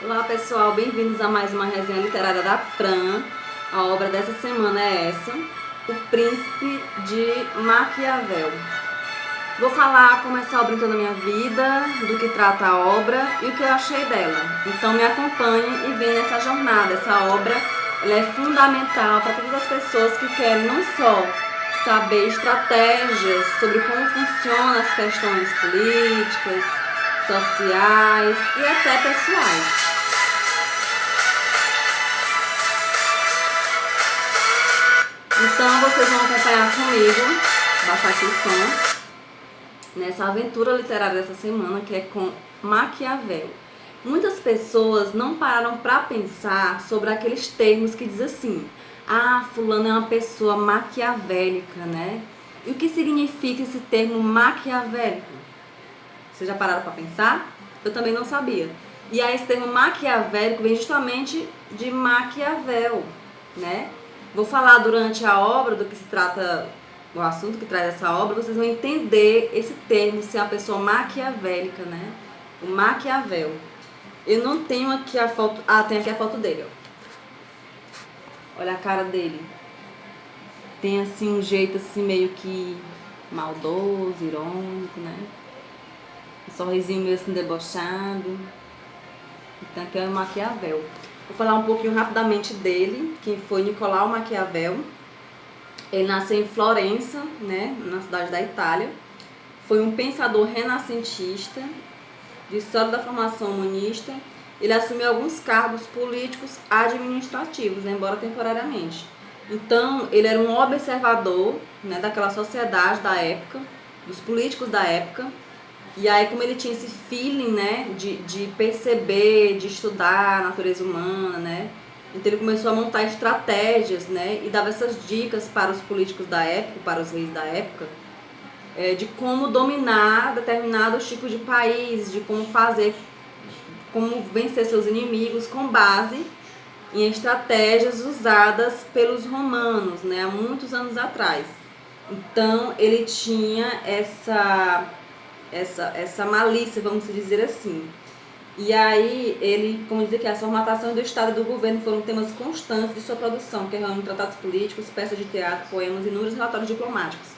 Olá pessoal, bem-vindos a mais uma resenha literária da Fran. A obra dessa semana é essa, O Príncipe de Maquiavel. Vou falar como essa obra entrou na minha vida, do que trata a obra e o que eu achei dela. Então me acompanhe e venha nessa jornada. Essa obra ela é fundamental para todas as pessoas que querem não só saber estratégias sobre como funcionam as questões políticas, sociais e até pessoais. Então vocês vão acompanhar comigo, baixar aqui o som, nessa aventura literária dessa semana, que é com Maquiavel. Muitas pessoas não pararam para pensar sobre aqueles termos que diz assim: ah, fulano é uma pessoa maquiavélica, né? E o que significa esse termo maquiavélico? Vocês já pararam para pensar? Eu também não sabia. E aí esse termo maquiavélico vem justamente de Maquiavel, né? Vou falar durante a obra do que se trata, o assunto que traz essa obra, vocês vão entender esse termo, ser uma pessoa maquiavélica, né? O Maquiavel. Eu não tenho aqui a foto. Ah, tem aqui a foto dele, ó. Olha a cara dele. Tem assim um jeito assim meio que maldoso, irônico, né? Um sorrisinho meio assim debochado. Então aqui é o Maquiavel. Vou falar um pouquinho rapidamente dele, que foi Nicolau Maquiavel. Ele nasceu em Florença, né, na cidade da Itália. Foi um pensador renascentista, de história da formação humanista. Ele assumiu alguns cargos políticos administrativos, embora temporariamente. Então, ele era um observador, né, daquela sociedade da época, dos políticos da época. E aí, como ele tinha esse feeling, né, de perceber, de estudar a natureza humana, né, então ele começou a montar estratégias, né, e dava essas dicas para os políticos da época, para os reis da época, de como dominar determinados tipos de país, de como fazer, como vencer seus inimigos com base em estratégias usadas pelos romanos, né, há muitos anos atrás. Então ele tinha essa malícia, vamos dizer assim. E aí, ele, como diz aqui, a formatação do Estado e do governo foram temas constantes de sua produção, que reúne tratados políticos, peças de teatro, poemas e inúmeros relatórios diplomáticos.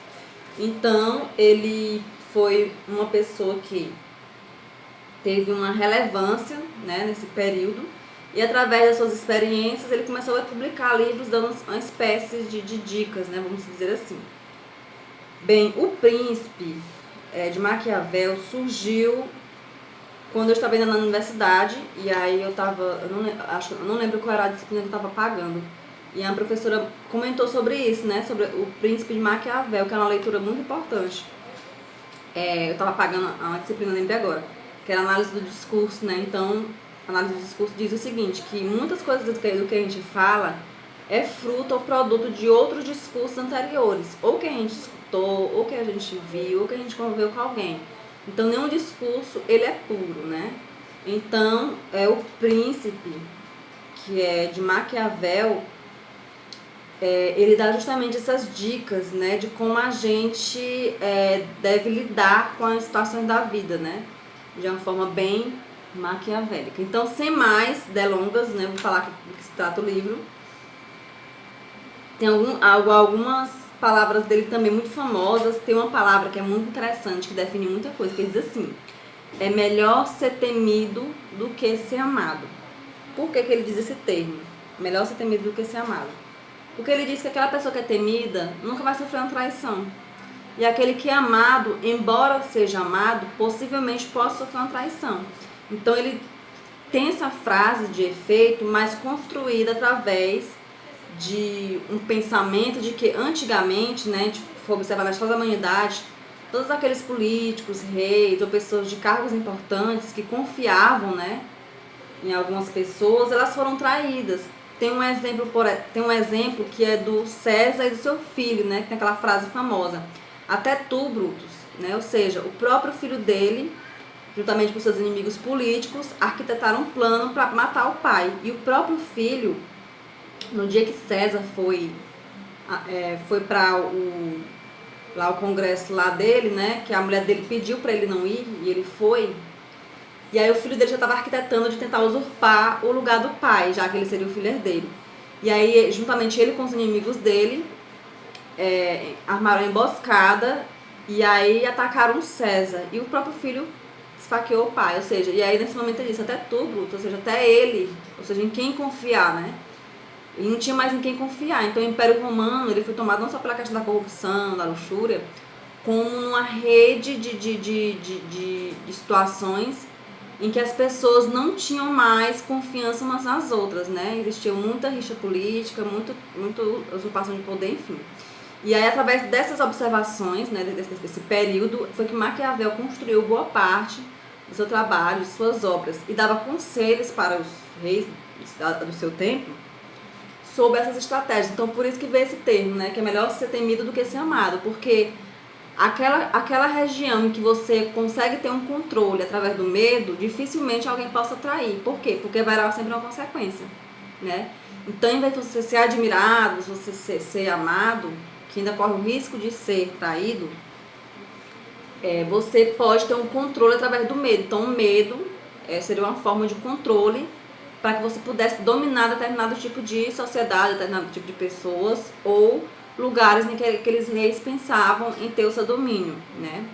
Então, ele foi uma pessoa que teve uma relevância, né, nesse período, e através das suas experiências, ele começou a publicar livros dando uma espécie de dicas, né, vamos dizer assim. Bem, o Príncipe de Maquiavel surgiu quando eu estava indo na universidade, e aí eu não lembro qual era a disciplina que eu estava pagando. E a professora comentou sobre isso, né? Sobre o Príncipe de Maquiavel, que é uma leitura muito importante. Eu estava pagando uma disciplina, lembrei agora, que era análise do discurso, né? Então, a análise do discurso diz o seguinte, que muitas coisas do que a gente fala é fruto ou produto de outros discursos anteriores, ou que a gente escutou, ou que a gente viu, ou que a gente conviveu com alguém. Então, nenhum discurso, ele é puro, né? Então, o Príncipe, que é de Maquiavel, ele dá justamente essas dicas, né? De como a gente deve lidar com as situações da vida, né? De uma forma bem maquiavélica. Então, sem mais delongas, né? Vou falar do que se trata o livro. Tem algumas palavras dele também muito famosas. Tem uma palavra que é muito interessante, que define muita coisa, que diz assim: é melhor ser temido do que ser amado. Por que ele diz esse termo? Melhor ser temido do que ser amado. Porque ele diz que aquela pessoa que é temida nunca vai sofrer uma traição. E aquele que é amado, embora seja amado, possivelmente possa sofrer uma traição. Então ele tem essa frase de efeito, mas construída através de um pensamento de que antigamente, né, a gente for observar na história da humanidade, todos aqueles políticos, reis ou pessoas de cargos importantes que confiavam, né, em algumas pessoas, elas foram traídas. Tem um exemplo que é do César e do seu filho, né, que tem aquela frase famosa: até tu, Brutus, né, ou seja, o próprio filho dele, juntamente com seus inimigos políticos, arquitetaram um plano para matar o pai. E o próprio filho, no dia que César foi para o congresso lá dele, né, que a mulher dele pediu para ele não ir, e ele foi, E aí o filho dele já estava arquitetando de tentar usurpar o lugar do pai, já que ele seria o filho herdeiro. E aí, juntamente ele com os inimigos dele, armaram a emboscada e aí atacaram César. E o próprio filho esfaqueou o pai, ou seja, e aí nesse momento ele disse, até tu, Bruto, ou seja, até ele, ou seja, em quem confiar, né? Ele não tinha mais em quem confiar. Então o Império Romano ele foi tomado não só pela questão da corrupção, da luxúria, como numa rede de situações em que as pessoas não tinham mais confiança umas nas outras, né? Existia muita rixa política, muita usurpação de poder, enfim. E aí, através dessas observações, né, desse período, foi que Maquiavel construiu boa parte do seu trabalho, de suas obras, e dava conselhos para os reis do seu tempo sobre essas estratégias. Então, por isso que veio esse termo, né, que é melhor ser temido do que ser amado, porque aquela região em que você consegue ter um controle através do medo, dificilmente alguém possa trair. Por quê? Porque vai dar sempre uma consequência, né? Então, em vez de você ser admirado, você ser amado, que ainda corre o risco de ser traído, você pode ter um controle através do medo. Então, o medo seria uma forma de controle para que você pudesse dominar determinado tipo de sociedade, determinado tipo de pessoas ou lugares em que aqueles reis pensavam em ter o seu domínio, né?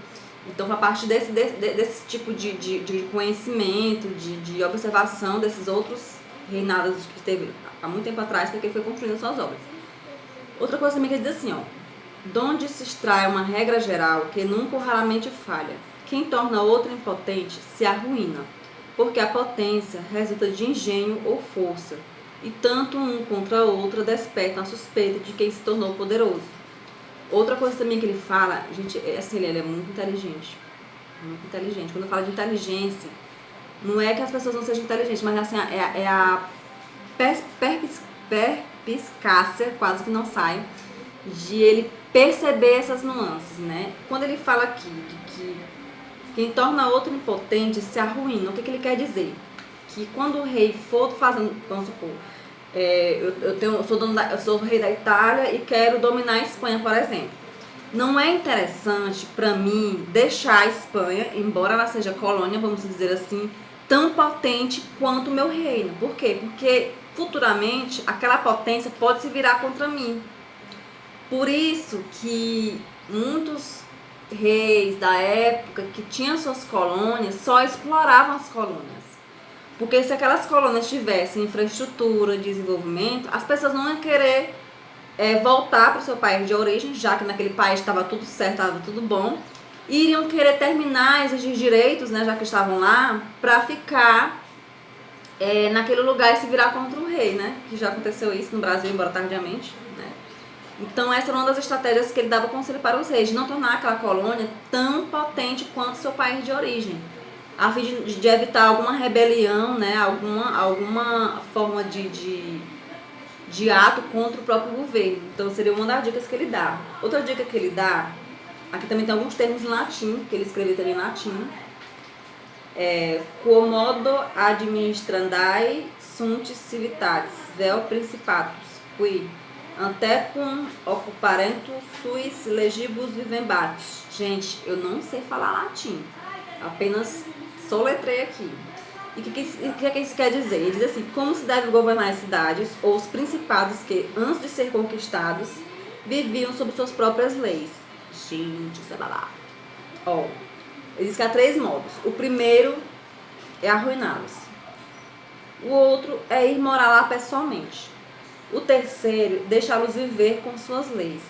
Então, a partir desse tipo de conhecimento, de observação desses outros reinados que teve há muito tempo atrás, que ele foi construindo suas obras. Outra coisa também que ele diz assim, ó, donde se extrai uma regra geral que nunca ou raramente falha, quem torna outro impotente se arruína, porque a potência resulta de engenho ou força, e tanto um contra outro despertam a suspeita de quem se tornou poderoso. Outra coisa também que ele fala, gente, assim, ele é muito inteligente. Muito inteligente. Quando eu falo de inteligência, não é que as pessoas não sejam inteligentes, mas assim, é a perspicácia, quase que não sai, de ele perceber essas nuances, né? Quando ele fala aqui de que quem torna outro impotente se arruína, o que ele quer dizer? Que quando o rei for fazendo, vamos supor, eu sou rei da Itália e quero dominar a Espanha, por exemplo. Não é interessante para mim deixar a Espanha, embora ela seja colônia, vamos dizer assim, tão potente quanto o meu reino. Por quê? Porque futuramente aquela potência pode se virar contra mim. Por isso que muitos reis da época que tinham suas colônias só exploravam as colônias. Porque se aquelas colônias tivessem infraestrutura, desenvolvimento, as pessoas não iam querer voltar para o seu país de origem, já que naquele país estava tudo certo, estava tudo bom, e iriam querer terminar, exigir direitos, né, já que estavam lá, para ficar naquele lugar e se virar contra o rei, né? Que já aconteceu isso no Brasil, embora tardiamente, né? Então essa era uma das estratégias que ele dava conselho para os reis, de não tornar aquela colônia tão potente quanto o seu país de origem, a fim de evitar alguma rebelião, né? Alguma forma de ato contra o próprio governo. Então seria uma das dicas que ele dá. Outra dica que ele dá, aqui também tem alguns termos em latim, que ele escreveu também em latim. Quomodo administrandae sunt civitatis, vel principatus, qui antecum occuparentur suis legibus vivembatis. Gente, eu não sei falar latim, apenas soletrei aqui. E o que isso quer dizer? Ele diz assim, como se deve governar as cidades ou os principados que, antes de ser conquistados, viviam sob suas próprias leis. Gente, sei lá. Ele diz que há 3 modos. O primeiro é arruiná-los. O outro é ir morar lá pessoalmente. O terceiro, deixá-los viver com suas leis,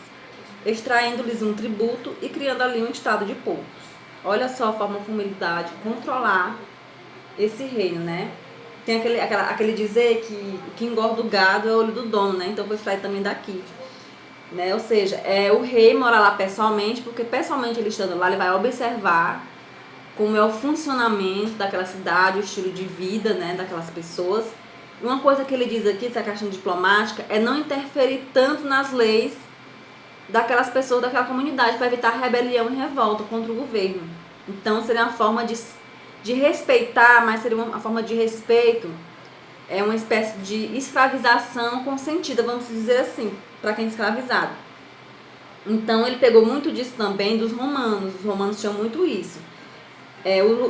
extraindo-lhes um tributo e criando ali um estado de poucos. Olha só a forma como ele dá de controlar esse reino, né? Tem aquele dizer que o que engorda o gado é o olho do dono, né? Então vou extrair também daqui, né? Ou seja, o rei mora lá pessoalmente, porque pessoalmente ele estando lá, ele vai observar como é o funcionamento daquela cidade, o estilo de vida, né, daquelas pessoas. E uma coisa que ele diz aqui, essa questão diplomática, é não interferir tanto nas leis daquelas pessoas, daquela comunidade, para evitar rebelião e revolta contra o governo. Então seria uma forma de respeitar, mas seria uma forma de respeito, uma espécie de escravização consentida, vamos dizer assim, para quem é escravizado. Então ele pegou muito disso também dos romanos. Os romanos tinham muito isso.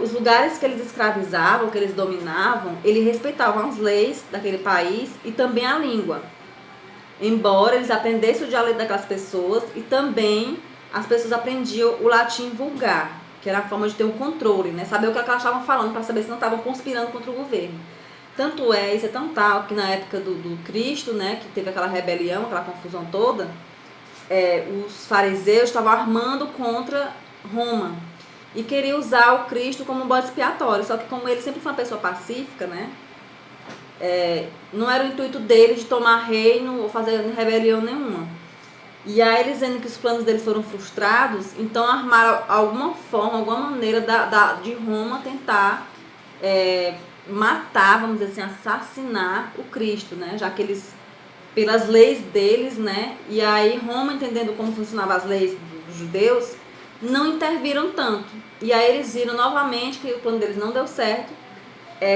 Os lugares que eles escravizavam, que eles dominavam, eles respeitavam as leis daquele país e também a língua. Embora eles aprendessem o dialeto daquelas pessoas, e também as pessoas aprendiam o latim vulgar, que era a forma de ter um controle, né? Saber o que elas estavam falando, para saber se não estavam conspirando contra o governo. Tanto é, isso é tão tal, que na época do Cristo, né, que teve aquela rebelião, aquela confusão toda, os fariseus estavam armando contra Roma e queriam usar o Cristo como um bode expiatório. Só que como ele sempre foi uma pessoa pacífica, né, não era o intuito dele de tomar reino ou fazer rebelião nenhuma. E aí eles vendo que os planos deles foram frustrados, então armaram alguma forma, alguma maneira de Roma tentar matar, vamos dizer assim, assassinar o Cristo, né? Já que eles, pelas leis deles, né? E aí Roma, entendendo como funcionavam as leis dos judeus, não interviram tanto. E aí eles viram novamente que o plano deles não deu certo.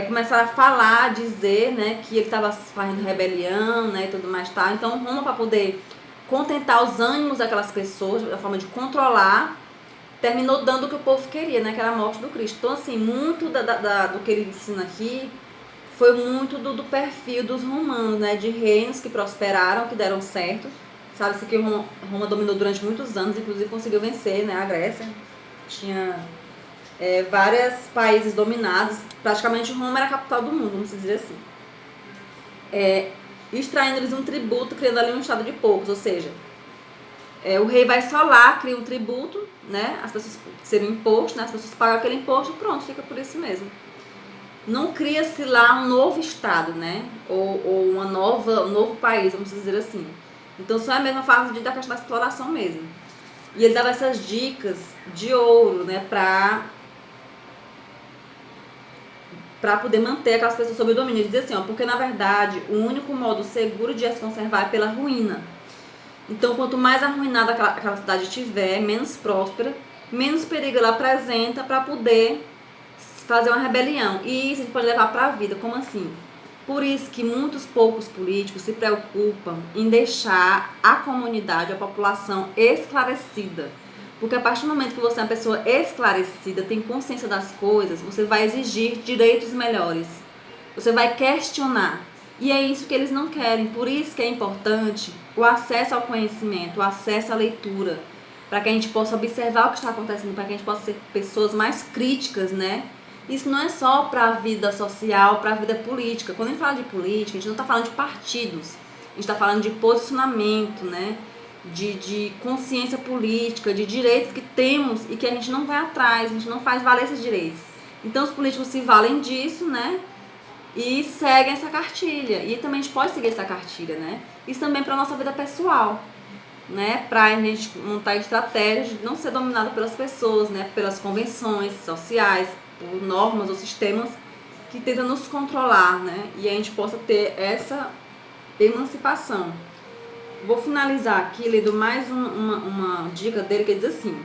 Começaram a falar, dizer, né, que ele estava fazendo rebelião, né, e tudo mais, tá? Então Roma, para poder contentar os ânimos daquelas pessoas, da forma de controlar, terminou dando o que o povo queria, né, que era a morte do Cristo. Então, assim, muito do que ele ensina aqui foi muito do perfil dos romanos, né, de reinos que prosperaram, que deram certo. Sabe-se que Roma dominou durante muitos anos, inclusive conseguiu vencer, né, a Grécia. Tinha vários países dominados, praticamente Roma era a capital do mundo, vamos dizer assim. Extraindo-lhes um tributo, criando ali um estado de poucos, ou seja, o rei vai só lá, cria um tributo, né, as pessoas seriam imposto, né, as pessoas pagam aquele imposto e pronto, fica por isso mesmo. Não cria-se lá um novo estado, né, ou um novo país, vamos dizer assim. Então só é a mesma fase da questão da exploração mesmo. E ele dava essas dicas de ouro, né, para poder manter aquelas pessoas sob o domínio. Ele dizia assim, ó, porque na verdade o único modo seguro de as conservar é pela ruína. Então quanto mais arruinada aquela cidade tiver, menos próspera, menos perigo ela apresenta para poder fazer uma rebelião. E isso a gente pode levar para a vida. Como assim? Por isso que muitos poucos políticos se preocupam em deixar a comunidade, a população esclarecida. Porque a partir do momento que você é uma pessoa esclarecida, tem consciência das coisas, você vai exigir direitos melhores. Você vai questionar. E é isso que eles não querem. Por isso que é importante o acesso ao conhecimento, o acesso à leitura, para que a gente possa observar o que está acontecendo, para que a gente possa ser pessoas mais críticas, né? Isso não é só para a vida social, para a vida política. Quando a gente fala de política, a gente não está falando de partidos. A gente está falando de posicionamento, né? De consciência política, de direitos que temos e que a gente não vai atrás, a gente não faz valer esses direitos. Então os políticos se valem disso, né? E seguem essa cartilha. E também a gente pode seguir essa cartilha, né? Isso também para a nossa vida pessoal, né? Para a gente montar estratégias de não ser dominado pelas pessoas, né? Pelas convenções sociais, por normas ou sistemas que tentam nos controlar, né? E a gente possa ter essa emancipação. Vou finalizar aqui lendo mais uma dica dele que diz assim.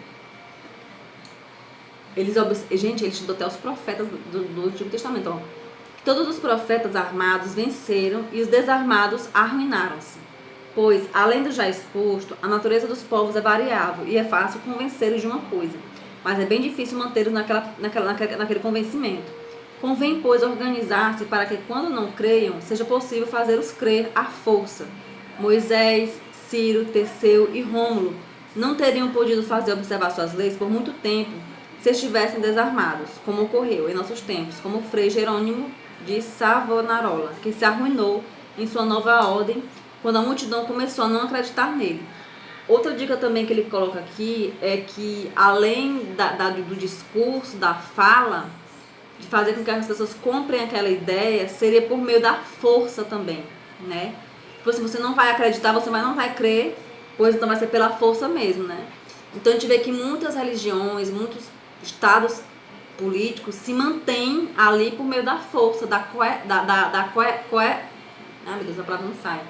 Gente, ele estudou até os profetas do Antigo Testamento, ó. Todos os profetas armados venceram e os desarmados arruinaram-se. Pois, além do já exposto, a natureza dos povos é variável e é fácil convencê-los de uma coisa, mas é bem difícil mantê-los naquele convencimento. Convém, pois, organizar-se para que, quando não creiam, seja possível fazê-los crer à força. Moisés, Ciro, Teseu e Rômulo não teriam podido fazer observar suas leis por muito tempo se estivessem desarmados, como ocorreu em nossos tempos, como o Frei Jerônimo de Savonarola, que se arruinou em sua nova ordem quando a multidão começou a não acreditar nele. Outra dica também que ele coloca aqui é que, além do discurso, da fala, de fazer com que as pessoas comprem aquela ideia, seria por meio da força também, né? Tipo assim, você não vai acreditar, você não vai crer, pois então vai ser pela força mesmo, né? Então a gente vê que muitas religiões, muitos estados políticos se mantêm ali por meio da força, ai meu Deus, a palavra não sai.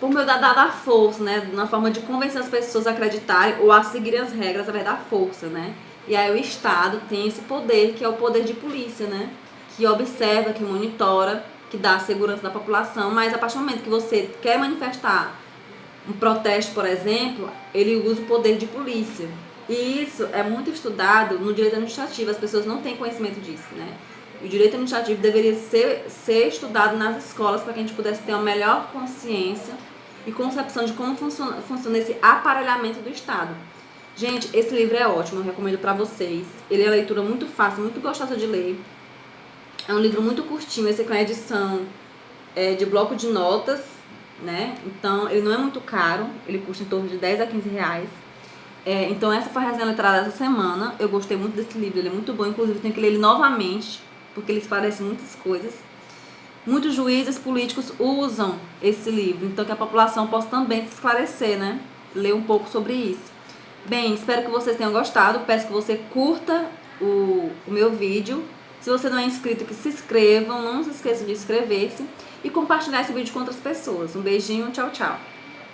Por meio da força, né? Na forma de convencer as pessoas a acreditarem ou a seguirem as regras através da força, né? E aí o Estado tem esse poder, que é o poder de polícia, né? Que observa, que monitora, que dá a segurança da população, mas a partir do momento que você quer manifestar um protesto, por exemplo, ele usa o poder de polícia. E isso é muito estudado no direito administrativo, as pessoas não têm conhecimento disso, né? O direito administrativo deveria ser estudado nas escolas para que a gente pudesse ter uma melhor consciência e concepção de como funciona esse aparelhamento do Estado. Gente, esse livro é ótimo, eu recomendo para vocês. Ele é uma leitura muito fácil, muito gostosa de ler. É um livro muito curtinho, esse aqui é uma edição de bloco de notas, né? Então, ele não é muito caro, ele custa em torno de 10 a 15 reais. Então, essa foi a resenha literária dessa semana. Eu gostei muito desse livro, ele é muito bom. Inclusive, eu tenho que ler ele novamente, porque ele esclarece muitas coisas. Muitos juízes políticos usam esse livro, então que a população possa também se esclarecer, né? Ler um pouco sobre isso. Bem, espero que vocês tenham gostado. Peço que você curta o meu vídeo. Se você não é inscrito, que se inscrevam. Não se esqueçam de inscrever-se e compartilhar esse vídeo com outras pessoas. Um beijinho, tchau, tchau.